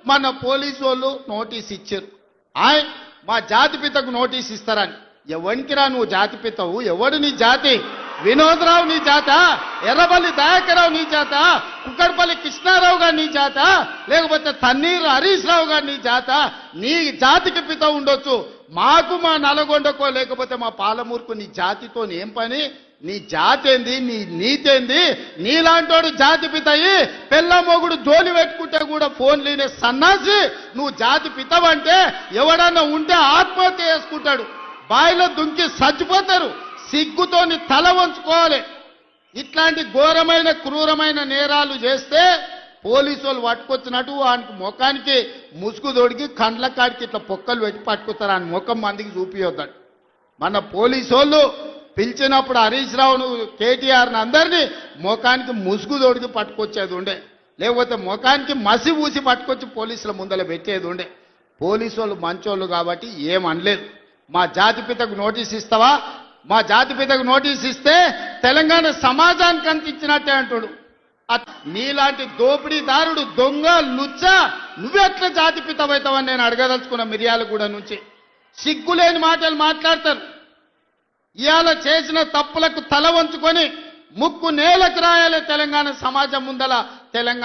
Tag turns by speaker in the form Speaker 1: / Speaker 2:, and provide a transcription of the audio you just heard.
Speaker 1: మన పోలీసు వాళ్ళు నోటీస్ ఇచ్చారు. మా జాతిపితకు నోటీస్ ఇస్తారని. ఎవరికిరా నువ్వు జాతిపితవు? ఎవడు నీ జాతి? వినోద్రావు నీ జాత? ఎర్రబల్లి దయాకరావు నీ జాత? కుక్కడపల్లి కృష్ణారావు గారు నీ జాత? లేకపోతే తన్నీరు హరీష్ రావు గారు నీ జాత? నీ జాతికి పిత ఉండొచ్చు, మాకు మా నల్గొండకో లేకపోతే మా పాలమూరుకు నీ జాతితో ఏం పని? నీ జాతి ఏంది? నీ నీతేంది? నీలాంటోడు జాతి పితయి పెళ్ళ మొగుడు జోలి పెట్టుకుంటే కూడా ఫోన్ లేనే సన్నాసి నువ్వు జాతి పితవంటే ఎవడన్నా ఉంటే ఆత్మహత్య చేసుకుంటాడు, బాయిలో దుంకి చచ్చిపోతారు. సిగ్గుతోని తల వంచుకోవాలి. ఇట్లాంటి ఘోరమైన క్రూరమైన నేరాలు చేస్తే పోలీసు వాళ్ళు పట్టుకొచ్చినట్టు వానికి ముఖానికి ముసుగు తొడిగి కండ్ల కాడికి ఇట్లా పొక్కలు పెట్టి పట్టుకొస్తారు. ఆయన ముఖం మందికి చూపియొద్దాడు. మన పోలీసు వాళ్ళు పిలిచినప్పుడు హరీష్ రావును కేటీఆర్ని అందరినీ ముఖానికి ముసుగు తొడిగి పట్టుకొచ్చేది ఉండే, లేకపోతే ముఖానికి మసి ఊసి పట్టుకొచ్చి పోలీసుల ముందర పెట్టేది ఉండే. పోలీసు వాళ్ళు మంచోళ్ళు కాబట్టి ఏమనలేదు. మా జాతిపితకు నోటీస్ ఇస్తావా? మా జాతిపితకు నోటీస్ ఇస్తే తెలంగాణ సమాజానికి అందించినట్టే అంటాడు. నీలాంటి దోపిడీదారుడు దొంగ లుచ్చ నువ్వెట్లా జాతిపితవైతావని నేను అడగదలుచుకున్న. మిర్యాలగూడ నుంచి సిగ్గులేని మాటలు మాట్లాడతారు. ఇవాళ చేసిన తప్పులకు తల వంచుకొని ముక్కు నేలకు రాయాలి తెలంగాణ సమాజం ముందల. తెలంగాణ